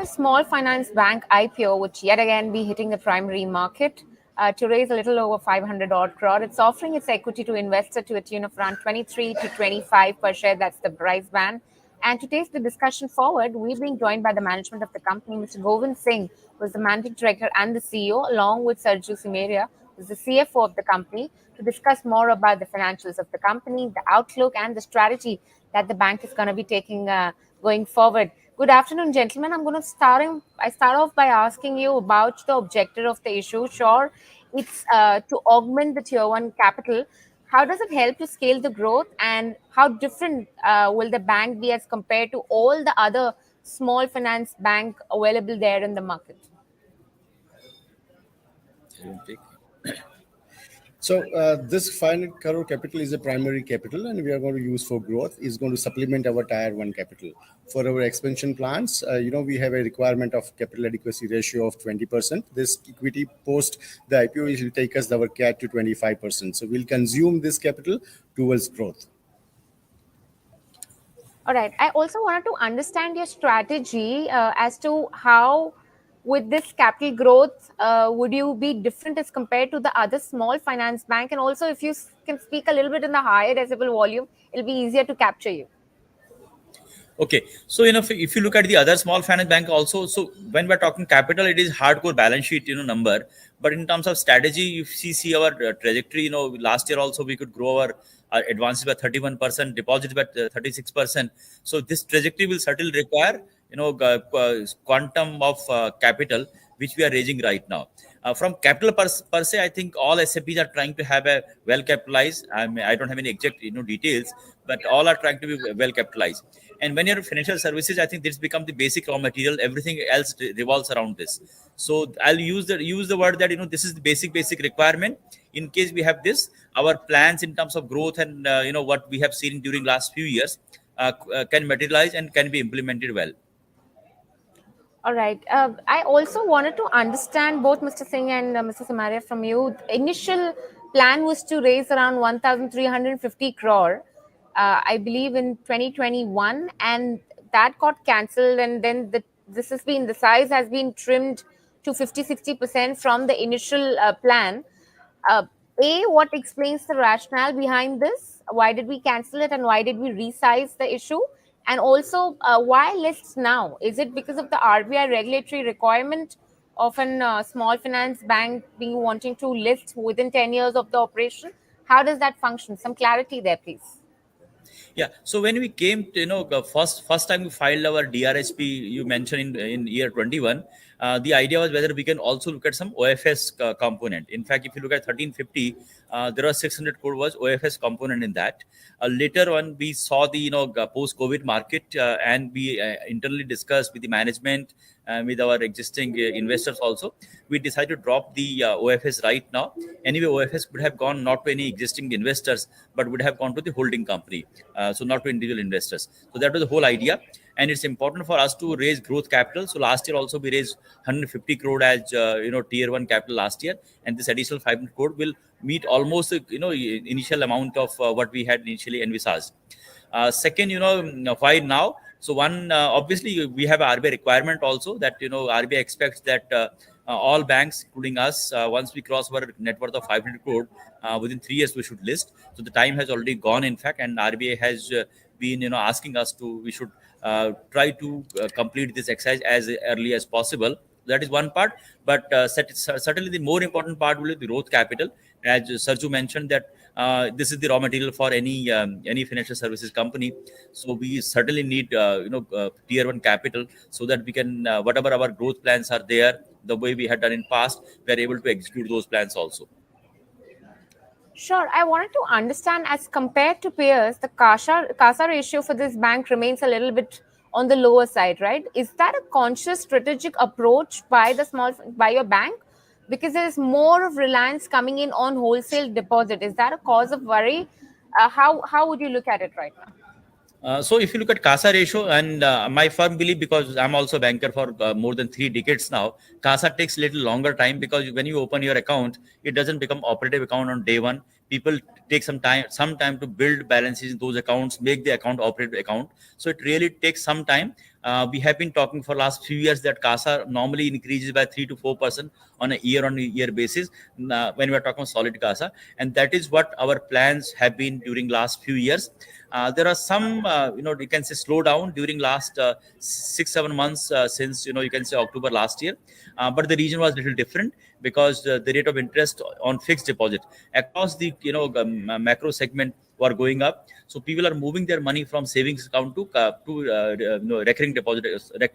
Utkarsh Small Finance Bank IPO, which yet again be hitting the primary market to raise a little over 500 odd crore. It's offering its equity to investor to a tune of around 23 to 25 per share. That's the price band. And to take the discussion forward, we're being joined by the management of the company, Mr. Govind Singh, who is the managing director and the CEO, along with Sarju Simaria, who is the CFO of the company, to discuss more about the financials of the company, the outlook, and the strategy that the bank is going to be taking going forward. Good afternoon, gentlemen. I'm going to start off by asking you about the objective of the issue. Sure, it's to augment the tier one capital. How does it help to scale the growth, and how different will the bank be as compared to all the other small finance bank available there in the market? So this 500 crore capital is a primary capital, and we are going to use for growth. Is going to supplement our tier one capital for our expansion plans. We have a requirement of capital adequacy ratio of 20%. This equity post the IPO will take us our CAT to 25%. So we'll consume this capital towards growth. All right. I also wanted to understand your strategy as to how, with this capital growth, would you be different as compared to the other small finance bank? And also, if you can speak a little bit in the higher decibel volume, it'll be easier to capture you. Okay, so if you look at the other small finance bank also, so when we're talking capital, it is hardcore balance sheet number. But in terms of strategy, if you see our trajectory, last year also we could grow our advances by 31%, deposits by 36%. So this trajectory will certainly require quantum of capital which we are raising right now. From capital per se, I think all SFBs are trying to have a well capitalized. I don't have any exact details, but all are trying to be well capitalized. And when you're financial services, I think this becomes the basic raw material. Everything else revolves around this. So I'll use the word that this is the basic requirement. In case we have this, our plans in terms of growth and what we have seen during last few years can materialize and can be implemented well. All right. I also wanted to understand both Mr. Singh and Mr. Simaria from you. The initial plan was to raise around 1,350 crore, I believe, in 2021, and that got cancelled. And then the size has been trimmed to 50-60% from the initial plan. What explains the rationale behind this? Why did we cancel it, and why did we resize the issue? And also, why lists now? Is it because of the RBI regulatory requirement of a small finance bank being wanting to list within 10 years of the operation? How does that function? Some clarity there, please. Yeah. So when we came to, the first time we filed our DRHP, you mentioned in year 21, the idea was whether we can also look at some OFS component. In fact, if you look at 1350, there was 600 crore was OFS component in that. Later on, we saw the post-COVID market, and we internally discussed with the management, with our existing investors also. We decided to drop the OFS right now. Anyway, OFS would have gone not to any existing investors, but would have gone to the holding company, so not to individual investors. So that was the whole idea. And it's important for us to raise growth capital. So last year also we raised 150 crore as tier one capital last year, and this additional 500 crore will meet almost initial amount of what we had initially envisaged. Second, why now? So one, obviously we have a RBI requirement also that RBI expects that all banks, including us, once we cross our net worth of 500 crore, within 3 years we should list. So the time has already gone, in fact, and RBI has been asking us we should try to complete this exercise as early as possible. That is one part, but certainly the more important part will be the growth capital. As Sarju mentioned, that this is the raw material for any financial services company. So we certainly need tier one capital, so that we can whatever our growth plans are there, the way we had done in past, we are able to execute those plans also. Sure. I wanted to understand, as compared to peers, the CASA ratio for this bank remains a little bit on the lower side, right? Is that a conscious strategic approach by your bank? Because there is more of reliance coming in on wholesale deposit. Is that a cause of worry? How would you look at it right now? So if you look at CASA ratio, and my firm belief, because I'm also a banker for more than 3 decades now, CASA takes a little longer time, because when you open your account, it doesn't become operative account on day one. People take some time to build balances in those accounts, make the account operative account. So it really takes some time. We have been talking for last few years that CASA normally increases by 3 to 4% on a year-on-year basis when we are talking solid CASA, and that is what our plans have been during last few years. There are some, you can say slowdown during last 6-7 months since you can say October last year, but the region was little different because the rate of interest on fixed deposit across the macro segment were going up. So people are moving their money from savings account to recurring deposit,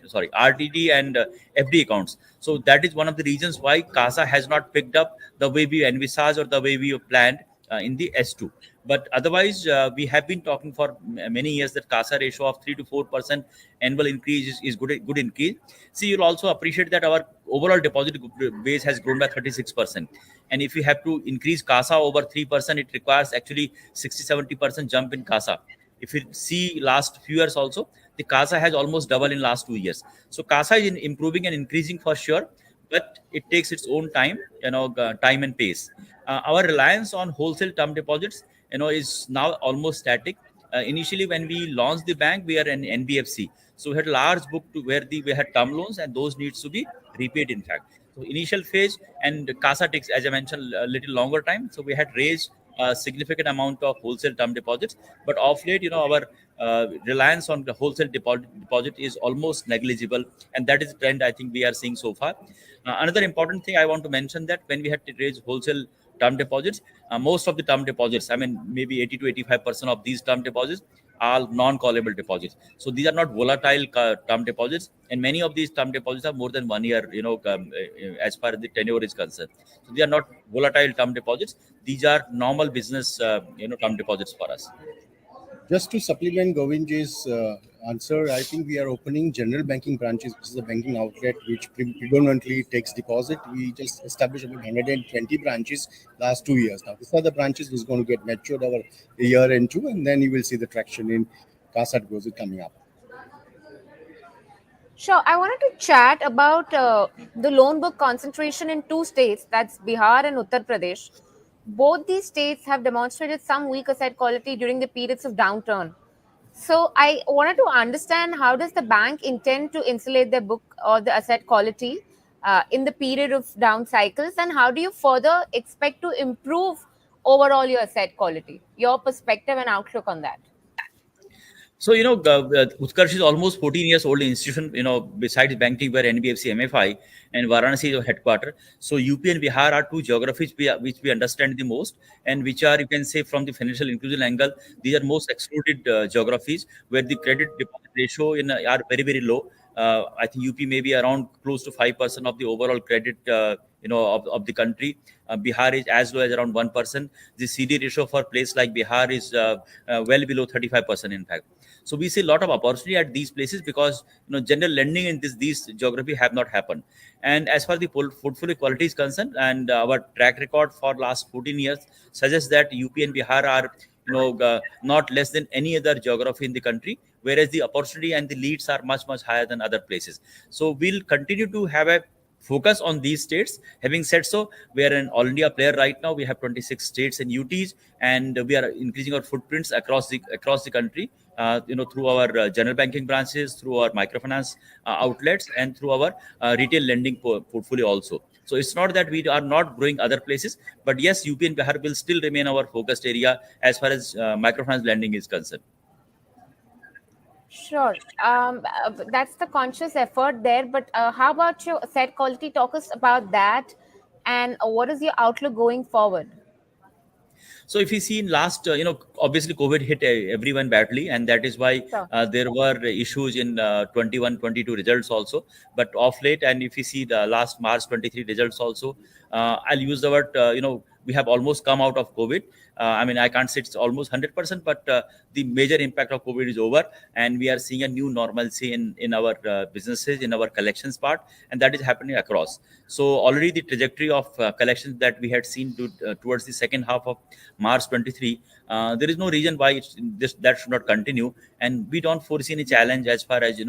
sorry, RTD and FD accounts. So that is one of the reasons why CASA has not picked up the way we envisaged or the way we planned in the S2. But otherwise, we have been talking for many years that CASA ratio of 3 to 4% annual increase is good increase. See, you'll also appreciate that our overall deposit base has grown by 36%. And if you have to increase CASA over 3%, it requires actually 60-70% jump in CASA. If you see last few years also, the CASA has almost doubled in last 2 years. So CASA is improving and increasing for sure, but it takes its own time, time and pace. Our reliance on wholesale term deposits, is now almost static. Initially, when we launched the bank, we are an NBFC, so we had large book to where we had term loans, and those needs to be repaid. In fact, so initial phase and CASA takes, as I mentioned, a little longer time. So we had raised a significant amount of wholesale term deposits, but of late, our reliance on the wholesale deposit is almost negligible, and that is the trend I think we are seeing so far. Another important thing I want to mention, that when we had to raise wholesale term deposits, most of the term deposits, I mean maybe 80 to 85% of these term deposits are non-callable deposits. So these are not volatile term deposits, and many of these term deposits are more than 1 year, as far as the tenure is concerned. So they are not volatile term deposits. These are normal business, term deposits for us. Just to supplement Govindji's answer, I think we are opening general banking branches, which is a banking outlet which predominantly takes deposit. We just established about 120 branches last 2 years. Now, these are the branches which is going to get matured over a year and two, and then you will see the traction in CASA deposit coming up. Sure. I wanted to chat about the loan book concentration in two states, that's Bihar and Uttar Pradesh. Both these states have demonstrated some weak asset quality during the periods of downturn. So I wanted to understand, how does the bank intend to insulate their book or the asset quality in the period of down cycles, and how do you further expect to improve overall your asset quality? Your perspective and outlook on that. So, Utkarsh is almost 14 years old institution, besides banking, where NBFC, MFI, and Varanasi is our headquarter. So UP and Bihar are two geographies which we understand the most, and which are, you can say, from the financial inclusion angle, these are most excluded geographies, where the credit deposit ratio are very, very low. I think UP may be around close to 5% of the overall credit, of the country. Bihar is as low as around 1%. The CD ratio for place like Bihar is well below 35%, in fact. So we see a lot of opportunity at these places because general lending in these geography have not happened. And as far as the portfolio quality is concerned, and our track record for last 14 years suggests that UP and Bihar are not less than any other geography in the country, whereas the opportunity and the leads are much higher than other places. So we'll continue to have a focus on these states. Having said so, we are an all India player right now. We have 26 states and UTs, and we are increasing our footprints across the country, through our general banking branches, through our microfinance outlets, and through our retail lending portfolio also. So it's not that we are not growing other places, but yes, UP and Bihar will still remain our focused area as far as microfinance lending is concerned. Sure. That's the conscious effort there. But how about your asset quality? Talk us about that. And what is your outlook going forward? So if you see in last, obviously COVID hit everyone badly, and that is why Sure. there were issues in 21-22 results also. But off late, and if you see the last March 23 results also, I'll use the word, we have almost come out of COVID. I mean, I can't say it's almost 100%, but the major impact of COVID is over, and we are seeing a new normalcy in our businesses, in our collections part, and that is happening across. So already the trajectory of collections that we had seen towards the second half of March 23, there is no reason why that should not continue, and we don't foresee any challenge as far as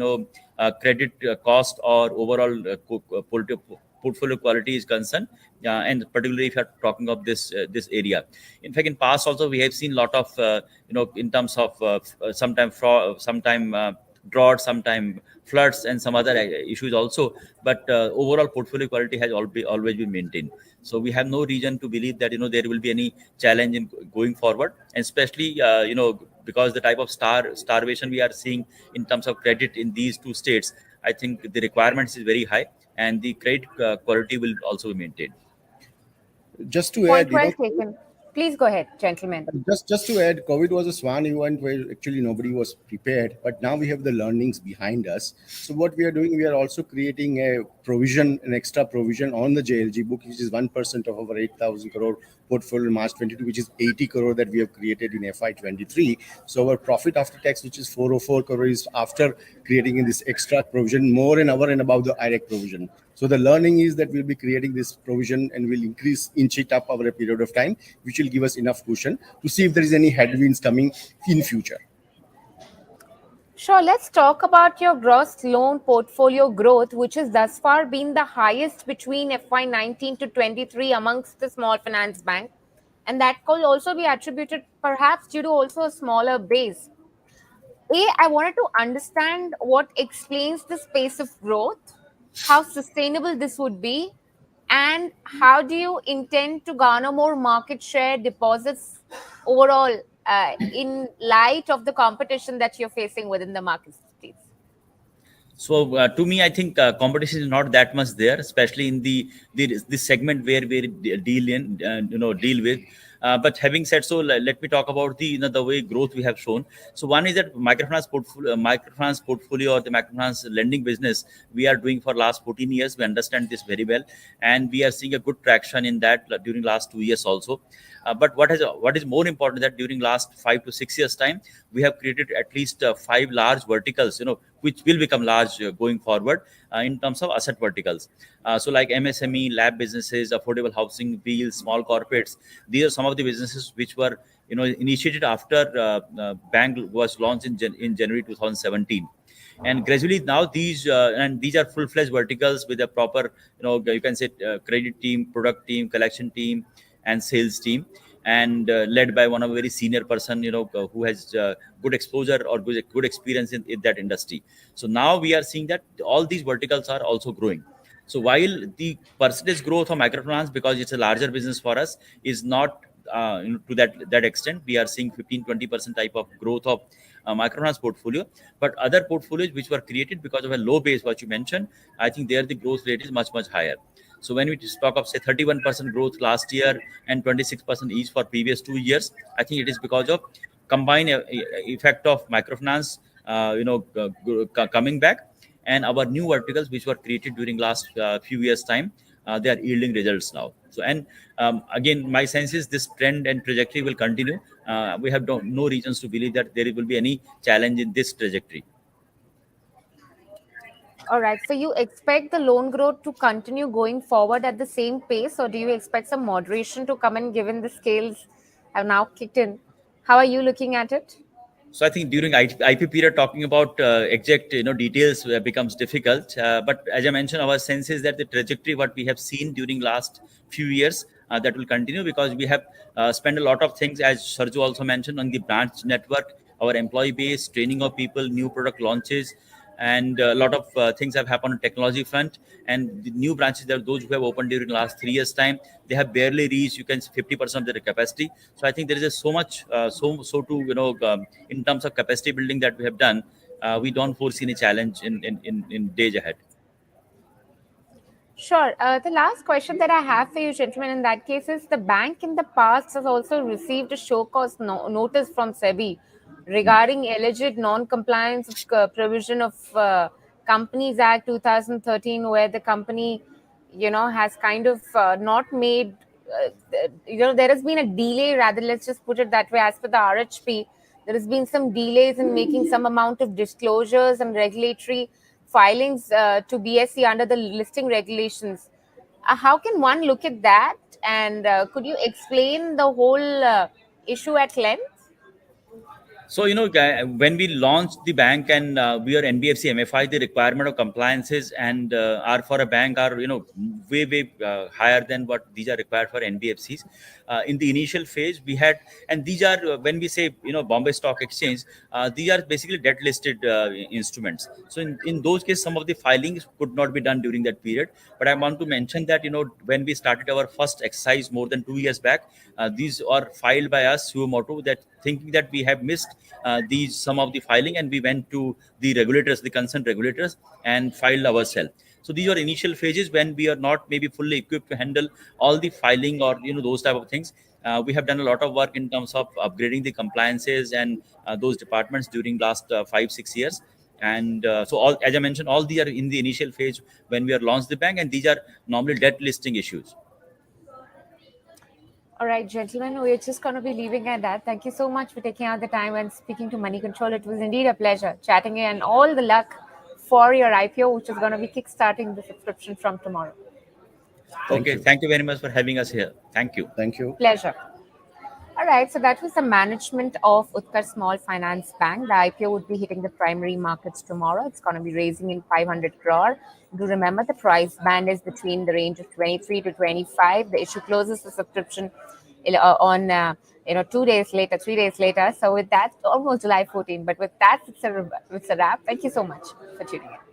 credit cost or overall portfolio quality is concerned, and particularly if you are talking of this area. In fact, in past also we have seen a lot of in terms of sometime drought, sometime floods, and some other issues also. But overall portfolio quality has always been maintained. So we have no reason to believe that there will be any challenge in going forward, and especially because the type of starvation we are seeing in terms of credit in these two states, I think the requirements is very high, and the credit quality will also be maintained. Just to Point add, well taken. Please go ahead, gentlemen. just to add, COVID was a swan event where actually nobody was prepared, but now we have the learnings behind us. So what we are doing, we are also creating a provision, an extra provision on the JLG book, which is 1% of our 8,000 crore portfolio in March 22, which is 80 crore that we have created in FY23. So our profit after tax, which is 404 crore, is after creating in this extra provision more and over and above the direct provision. So the learning is that we'll be creating this provision and we'll inch it up over a period of time, which will give us enough cushion to see if there is any headwinds coming in future. Sure, let's talk about your gross loan portfolio growth, which has thus far been the highest between FY19 to 23 amongst the small finance bank. And that could also be attributed perhaps due to also a smaller base. I wanted to understand what explains this pace of growth, how sustainable this would be, and how do you intend to garner more market share deposits overall in light of the competition that you're facing within the markets, please? So to me, I think competition is not that much there, especially in the segment where we deal with. But having said so, let me talk about the way growth we have shown. So one is that microfinance portfolio or the microfinance lending business we are doing for last 14 years. We understand this very well, and we are seeing a good traction in that during last 2 years also. But what is more important that during last 5 to 6 years time, we have created at least 5 large verticals, which will become large going forward in terms of asset verticals. So like MSME, lab businesses, affordable housing, wheels, small corporates. These are some of the businesses which were initiated after bank was launched in January 2017. And gradually now these are full-fledged verticals with a proper you can say credit team, product team, collection team, and sales team, and led by one of a very senior person who has good exposure or good experience in that industry. So now we are seeing that all these verticals are also growing. So while the percentage growth of microfinance, because it's a larger business for us, is not to that extent, we are seeing 15-20% type of growth of microfinance portfolio. But other portfolios which were created because of a low base, what you mentioned, I think there the growth rate is much higher. So when we talk of say 31% growth last year and 26% each for previous 2 years, I think it is because of combined effect of microfinance, coming back, and our new verticals which were created during last few years time. They are yielding results now. So and again, my sense is this trend and trajectory will continue. We have no reasons to believe that there will be any challenge in this trajectory. All right. So you expect the loan growth to continue going forward at the same pace, or do you expect some moderation to come in given the scales have now kicked in? How are you looking at it? So I think during IP period, talking about exact details becomes difficult. But as I mentioned, our sense is that the trajectory what we have seen during last few years, that will continue, because we have spent a lot of things, as Sarju also mentioned, on the branch network, our employee base, training of people, new product launches, and a lot of things have happened on technology front. And the new branches, that those who have opened during last 3 years time, they have barely reached 50% of their capacity. So I think there is so much to in terms of capacity building that we have done. We don't foresee any challenge in days ahead. Sure. The last question that I have for you, gentlemen, in that case is the bank in the past has also received a show cause notice from SEBI regarding alleged non-compliance of provision of Companies Act 2013, where the company, has kind of not made, there has been a delay, rather, let's just put it that way, as per the RHP. There has been some delays in making some amount of disclosures and regulatory filings to BSE under the listing regulations. How can one look at that? And could you explain the whole issue at length? So, when we launched the bank and we are NBFC MFI, the requirement of compliances and are for a bank are, way higher than what these are required for NBFCs. in the initial phase we had, and these are when we say Bombay Stock Exchange, these are basically debt listed instruments. So in those cases some of the filings could not be done during that period. But I want to mention that when we started our first exercise more than 2 years back, these are filed by us suo motu, that thinking that we have missed these some of the filing, and we went to the regulators, the concerned regulators, and filed ourselves. So these are initial phases when we are not maybe fully equipped to handle all the filing or those type of things. We have done a lot of work in terms of upgrading the compliances and those departments during last 5-6 years. And so all, as I mentioned, all these are in the initial phase when we are launched the bank, and these are normally debt listing issues. All right, gentlemen, we're just going to be leaving at that. Thank you so much for taking out the time and speaking to Moneycontrol. It was indeed a pleasure chatting, and all the luck for your IPO, which is going to be kickstarting the subscription from tomorrow. Thank you very much for having us here. Thank you. Thank you. Pleasure. All right, so that was the management of Utkarsh Small Finance Bank. The IPO would be hitting the primary markets tomorrow. It's going to be raising in 500 crore. Do remember the price band is between the range of 23 to 25. The issue closes the subscription on 2 days later, 3 days later. So with that, almost July 14. But with that, it's a wrap. Thank you so much for tuning in.